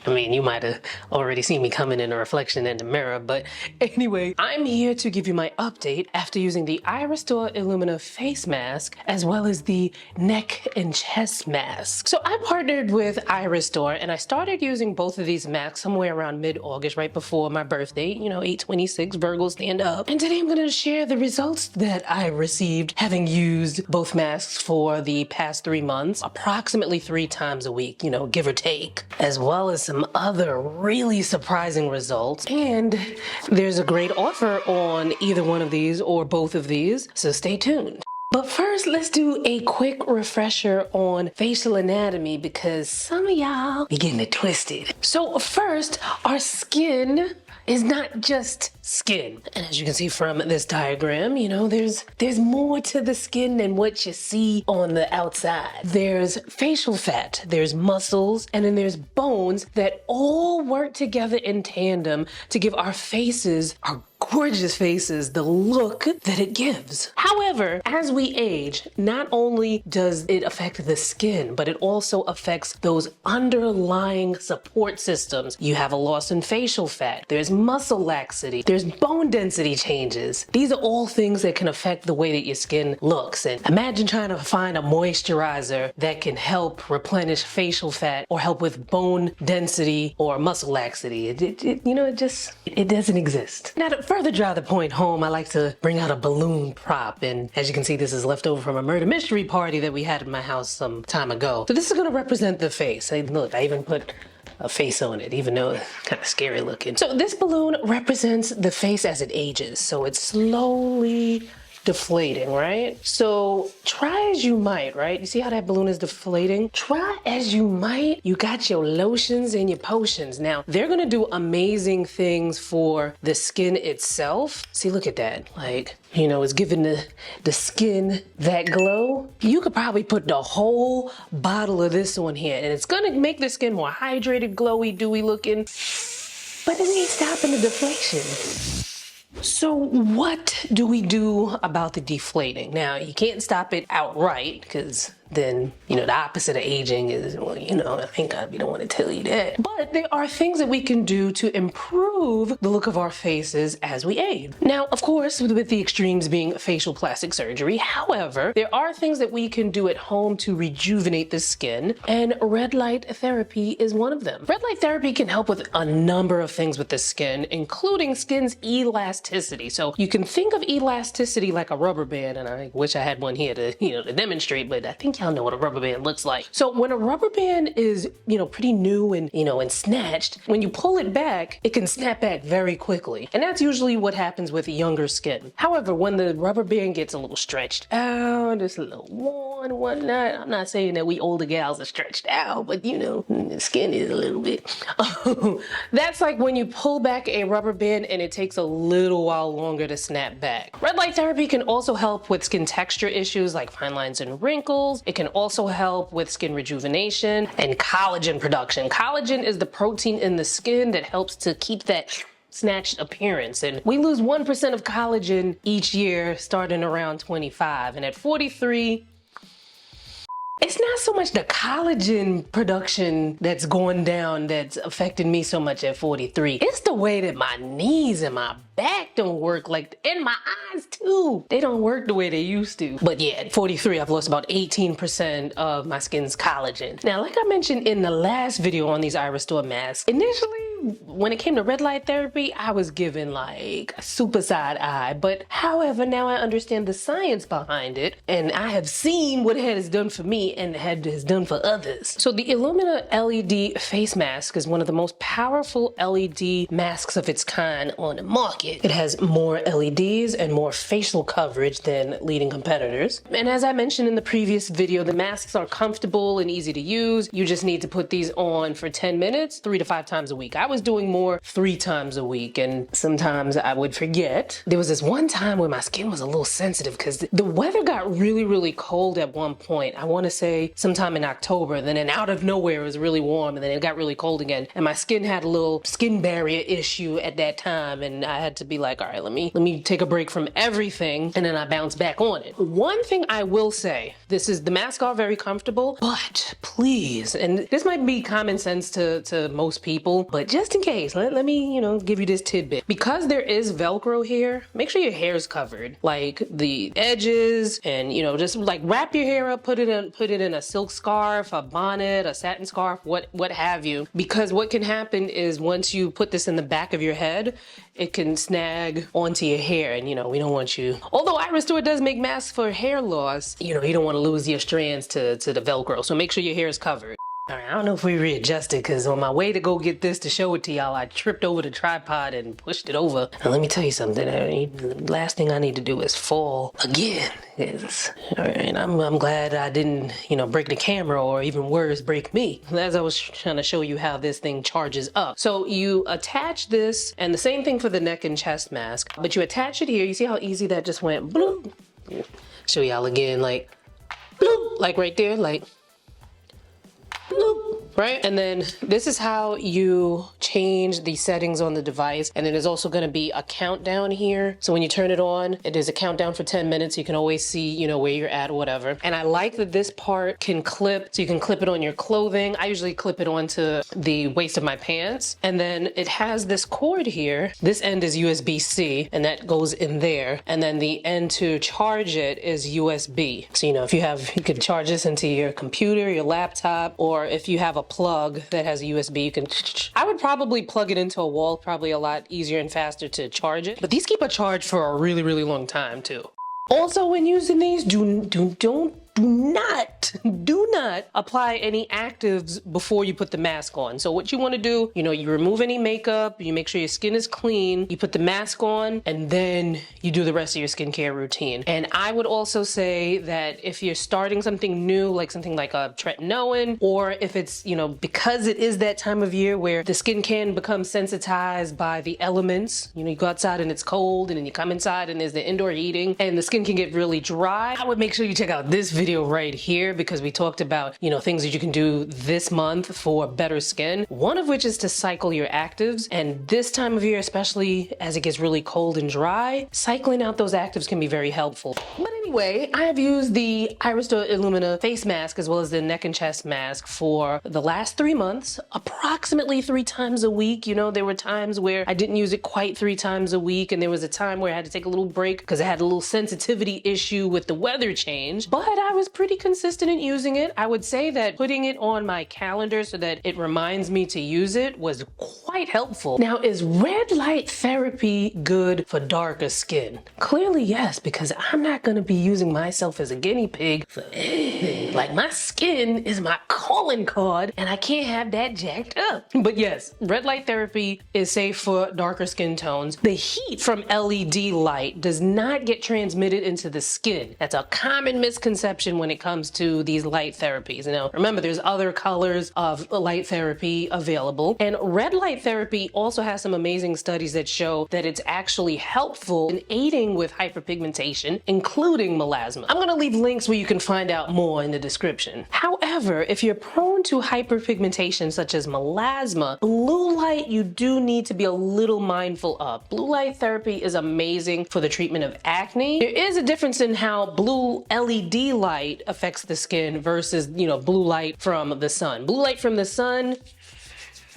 I mean, you might have already seen me coming in a reflection in the mirror, but anyway, I'm here to give you my update after using the iRestore Illumina face mask as well as the neck and chest mask. So I partnered with iRestore and I started using both of these masks somewhere around mid-August, right before my birthday, you know, 8/26, Virgo stand up. And today I'm going to share the results that I received having used both masks for the past 3 months, approximately 3 times a week, you know, give or take, as well as some other really surprising results. And there's a great offer on either one of these or both of these, so stay tuned. But first, let's do a quick refresher on facial anatomy because some of y'all be getting it twisted. So first, our skin is not just skin. And as you can see from this diagram, you know, there's more to the skin than what you see on the outside. There's facial fat, there's muscles, and then there's bones that all work together in tandem to give our faces, our gorgeous faces, the look that it gives. However, as we age, not only does it affect the skin, but it also affects those underlying support systems. You have a loss in facial fat, there's muscle laxity, there's bone density changes. These are all things that can affect the way that your skin looks. And imagine trying to find a moisturizer that can help replenish facial fat or help with bone density or muscle laxity. It doesn't exist. Now, to further drive the point home, I like to bring out a balloon prop. And as you can see, this is left over from a murder mystery party that we had at my house some time ago. So this is going to represent the face. Hey, look, I even put a face on it, even though it's kind of scary looking. So this balloon represents the face as it ages. So it's slowly deflating, right? So try as you might, right? You see how that balloon is deflating? Try as you might, you got your lotions and your potions. Now, they're gonna do amazing things for the skin itself. See, look at that. Like, you know, it's giving the skin that glow. You could probably put the whole bottle of this on here and it's gonna make the skin more hydrated, glowy, dewy looking, but it ain't stopping the deflation. So what do we do about the deflating? Now, you can't stop it outright because then, you know, the opposite of aging is, well, you know, I think I'd be the one to tell you that. But there are things that we can do to improve the look of our faces as we age. Now, of course, with the extremes being facial plastic surgery, however, there are things that we can do at home to rejuvenate the skin, and red light therapy is one of them. Red light therapy can help with a number of things with the skin, including skin's elasticity. So you can think of elasticity like a rubber band, and I wish I had one here to, you know, to demonstrate, but I think y'all know what a rubber band looks like. So when a rubber band is, you know, pretty new and, you know, and snatched, when you pull it back, it can snap back very quickly. And that's usually what happens with younger skin. However, when the rubber band gets a little stretched out, it's a little worn and whatnot, I'm not saying that we older gals are stretched out, but you know, the skin is a little bit. That's like when you pull back a rubber band and it takes a little while longer to snap back. Red light therapy can also help with skin texture issues like fine lines and wrinkles. It can also help with skin rejuvenation and collagen production. Collagen is the protein in the skin that helps to keep that snatched appearance. And we lose 1% of collagen each year starting around 25. And at 43, it's not so much the collagen production that's going down that's affecting me so much at 43. It's the way that my knees and my back don't work, like, and my eyes too. They don't work the way they used to. But yeah, at 43, I've lost about 18% of my skin's collagen. Now, like I mentioned in the last video on these iRestore masks, initially, when it came to red light therapy, I was given like a super side eye. But however, now I understand the science behind it, and I have seen what it has done for me and has done for others. So the Ilumina LED face mask is one of the most powerful LED masks of its kind on the market. It has more LEDs and more facial coverage than leading competitors. And as I mentioned in the previous video, the masks are comfortable and easy to use. You just need to put these on for 10 minutes, 3 to 5 times a week. I would was doing more 3 times a week, and sometimes I would forget. There was this one time where my skin was a little sensitive because the weather got really cold at one point. I want to say sometime in October, then out of nowhere it was really warm, and then it got really cold again, and my skin had a little skin barrier issue at that time, and I had to be like, all right, let me take a break from everything, and then I bounce back on it. One thing I will say, the masks are very comfortable, but please, and this might be common sense to most people, but just in case, let me, give you this tidbit. Because there is Velcro here, make sure your hair is covered, like the edges, and just like wrap your hair up, put it in a silk scarf, a bonnet, a satin scarf, what have you, because what can happen is once you put this in the back of your head, it can snag onto your hair, and we don't want you. Although iRestore does make masks for hair loss, you don't want to lose your strands to the Velcro, so make sure your hair is covered. All right, I don't know if we readjusted, because on my way to go get this to show it to y'all, I tripped over the tripod and pushed it over. And let me tell you something, the last thing I need to do is fall again. All right, I'm glad I didn't, break the camera, or even worse, break me, as I was trying to show you how this thing charges up. So you attach this, and the same thing for the neck and chest mask, but you attach it here. You see how easy that just went? Bloop. Show y'all again, like, bloop, like right there, like, right? And then this is how you change the settings on the device. And then there's also going to be a countdown here. So when you turn it on, it is a countdown for 10 minutes. You can always see, where you're at or whatever. And I like that this part can clip, so you can clip it on your clothing. I usually clip it onto the waist of my pants. And then it has this cord here. This end is USB-C, and that goes in there. And then the end to charge it is USB. So, if you could charge this into your computer, your laptop, or if you have a plug that has a USB, you can, I would probably plug it into a wall, probably a lot easier and faster to charge it. But these keep a charge for a really long time too. Also, when using these, do not apply any actives before you put the mask on. So what you want to do, you remove any makeup, you make sure your skin is clean, you put the mask on, and then you do the rest of your skincare routine. And I would also say that if you're starting something new, like something like a tretinoin, or if it's, because it is that time of year where the skin can become sensitized by the elements, you go outside and it's cold, and then you come inside and there's the indoor heating, and the skin can get really dry, I would make sure you check out this video right here, because we talked about, things that you can do this month for better skin. One of which is to cycle your actives. And this time of year, especially as it gets really cold and dry, cycling out those actives can be very helpful. But anyway, I have used the iRestore Ilumina face mask as well as the neck and chest mask for the last 3 months, approximately 3 times a week. There were times where I didn't use it quite 3 times a week, and there was a time where I had to take a little break because I had a little sensitivity issue with the weather change, but I was pretty consistent in using it. I would say that putting it on my calendar so that it reminds me to use it was quite helpful. Now, is red light therapy good for darker skin? Clearly yes, because I'm not going to be using myself as a guinea pig for anything. Like, my skin is my calling card, and I can't have that jacked up. But yes, red light therapy is safe for darker skin tones. The heat from LED light does not get transmitted into the skin. That's a common misconception when it comes to these light therapies. Now, remember, there's other colors of light therapy available, and red light therapy also has some amazing studies that show that it's actually helpful in aiding with hyperpigmentation, including melasma. I'm going to leave links where you can find out more in the description. However, if you're prone to hyperpigmentation such as melasma, blue light you do need to be a little mindful of. Blue light therapy is amazing for the treatment of acne. There is a difference in how blue LED light affects the skin versus, blue light from the sun. Blue light from the sun,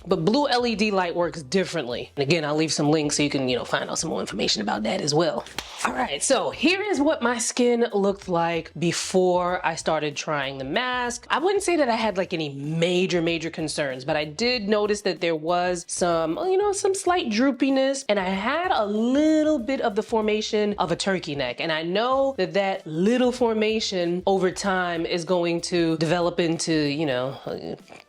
but blue LED light works differently. And again, I'll leave some links so you can, find out some more information about that as well. All right, so here is what my skin looked like before I started trying the mask. I wouldn't say that I had like any major concerns, but I did notice that there was some, some slight droopiness, and I had a little bit of the formation of a turkey neck. And I know that that little formation over time is going to develop into,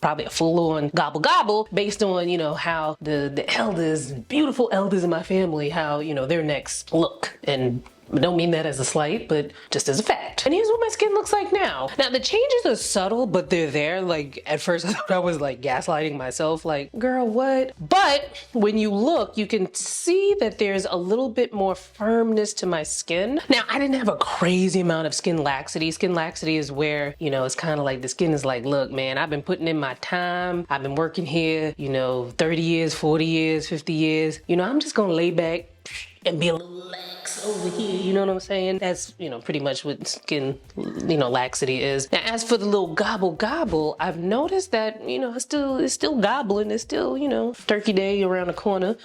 probably a full-on gobble based on, how the elders, beautiful elders in my family, how, their necks look. And I don't mean that as a slight, but just as a fact. And here's what my skin looks like now. Now the changes are subtle, but they're there. Like at first I thought I was like gaslighting myself, like, girl, what? But when you look, you can see that there's a little bit more firmness to my skin. Now I didn't have a crazy amount of skin laxity. Skin laxity is where, you know, it's kind of like the skin is like, look, man, I've been putting in my time. I've been working here, you know, 30 years, 40 years, 50 years. You know, I'm just gonna lay back and be a little lax over here, you know what I'm saying? That's, you know, pretty much what skin, you know, laxity is. Now, as for the little gobble, I've noticed that, you know, it's still gobbling. It's still, you know, turkey day around the corner.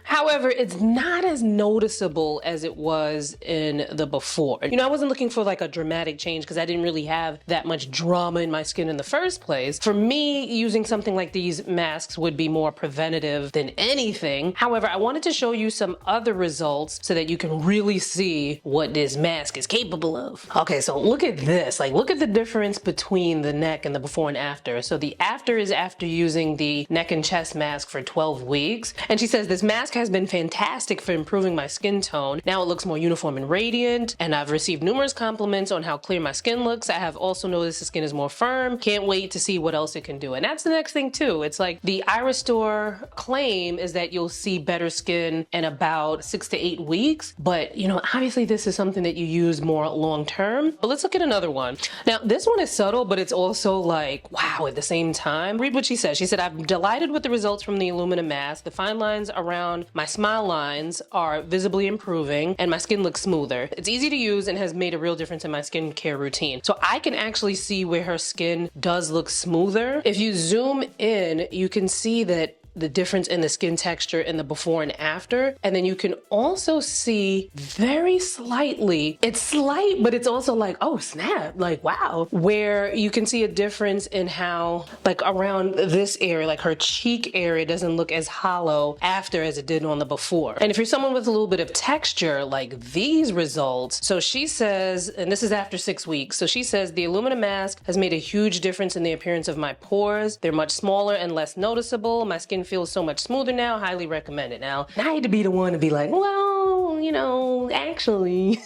However, it's not as noticeable as it was in the before. You know, I wasn't looking for like a dramatic change because I didn't really have that much drama in my skin in the first place. For me, using something like these masks would be more preventative than anything. However, I wanted to show you some other results so that you can really see what this mask is capable of. Okay, so look at this. Like, look at the difference between the neck and the before and after. So the after is after using the neck and chest mask for 12 weeks. And she says, this mask has been fantastic for improving my skin tone. Now it looks more uniform and radiant, and I've received numerous compliments on how clear my skin looks. I have also noticed the skin is more firm. Can't wait to see what else it can do. And that's the next thing too. It's like the iRestore claim is that you'll see better skin in about 6 to 8 weeks. But, you know, obviously this is something that you use more long term. But let's look at another one. Now, this one is subtle, but it's also like, wow, at the same time. Read what she said. She said, I'm delighted with the results from the Ilumina mask. The fine lines around my smile lines are visibly improving and my skin looks smoother. It's easy to use and has made a real difference in my skincare routine. So I can actually see where her skin does look smoother. If you zoom in, you can see that the difference in the skin texture in the before and after. And then you can also see very slightly, it's slight, but it's also like, oh snap, like wow, where you can see a difference in how like around this area, like her cheek area doesn't look as hollow after as it did on the before. And if you're someone with a little bit of texture, like these results, so she says, and this is after 6 weeks, so she says the Illumina mask has made a huge difference in the appearance of my pores. They're much smaller and less noticeable. My skin feels so much smoother now. Highly recommend it. Now, I hate to be the one to be like, well, you know, actually,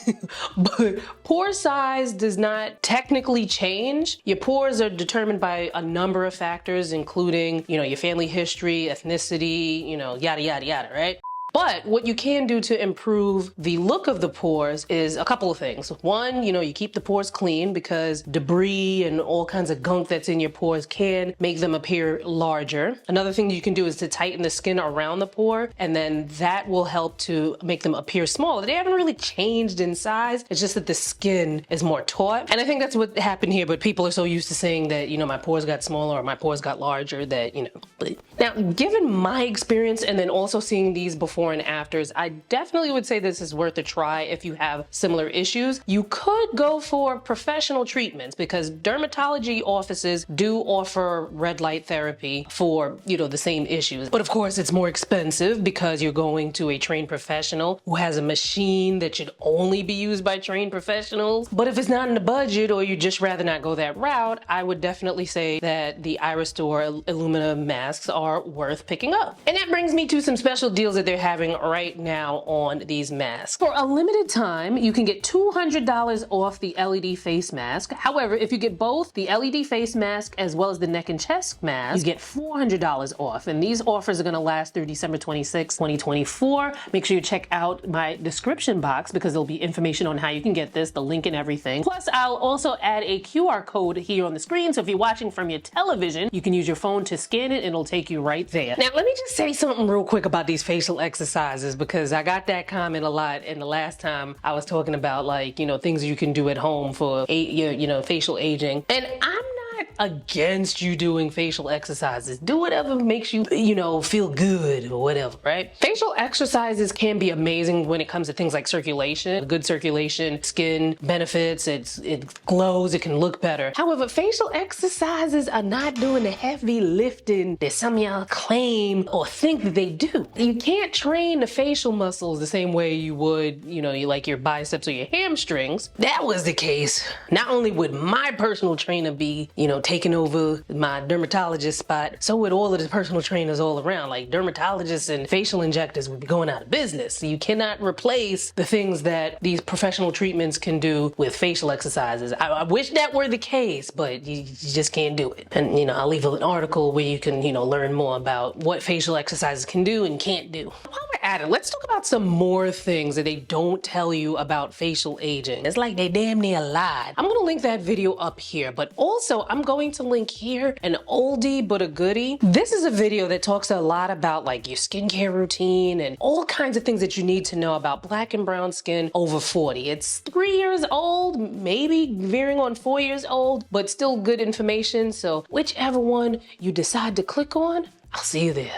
but pore size does not technically change. Your pores are determined by a number of factors, including, you know, your family history, ethnicity, you know, yada, yada, yada, right? But what you can do to improve the look of the pores is a couple of things. One, you know, you keep the pores clean because debris and all kinds of gunk that's in your pores can make them appear larger. Another thing you can do is to tighten the skin around the pore, and then that will help to make them appear smaller. They haven't really changed in size. It's just that the skin is more taut. And I think that's what happened here, but people are so used to saying that, you know, my pores got smaller or my pores got larger that, you know. But now, given my experience and then also seeing these before and afters, I definitely would say this is worth a try if you have similar issues. You could go for professional treatments because dermatology offices do offer red light therapy for, you know, the same issues. But of course, it's more expensive because you're going to a trained professional who has a machine that should only be used by trained professionals. But if it's not in the budget or you just rather not go that route, I would definitely say that the iRestore Illumina masks are worth picking up. And that brings me to some special deals that they're having right now on these masks. For a limited time, you can get $200 off the LED face mask. However, if you get both the LED face mask as well as the neck and chest mask, you get $400 off. And these offers are going to last through December 26, 2024. Make sure you check out my description box because there'll be information on how you can get this, the link and everything. Plus, I'll also add a QR code here on the screen. So if you're watching from your television, you can use your phone to scan it and it'll take you right there. Now, let me just say something real quick about these facial exercises because I got that comment a lot in the last time I was talking about, like, you know, things you can do at home for you know, facial aging. And I'm not against you doing facial exercises. Do whatever makes you, you know, feel good or whatever, right? Facial exercises can be amazing when it comes to things like circulation. Good circulation, skin benefits, it glows, it can look better. However, facial exercises are not doing the heavy lifting that some of y'all claim or think that they do. You can't train the facial muscles the same way you would, you know, you like your biceps or your hamstrings. That was the case. Not only would my personal trainer be, you know, taken over my dermatologist spot, so would all of the personal trainers all around. Like, dermatologists and facial injectors would be going out of business. You cannot replace the things that these professional treatments can do with facial exercises. I wish that were the case, but you just can't do it. And, you know, I'll leave an article where you can, you know, learn more about what facial exercises can do and can't do. While we're at it, let's talk about some more things that they don't tell you about facial aging. It's like they damn near lied. I'm gonna link that video up here, but also I'm going to link here an oldie but a goodie. This is a video that talks a lot about like your skincare routine and all kinds of things that you need to know about black and brown skin over 40. It's 3 years old, maybe veering on 4 years old, but still good information. So whichever one you decide to click on, I'll see you there.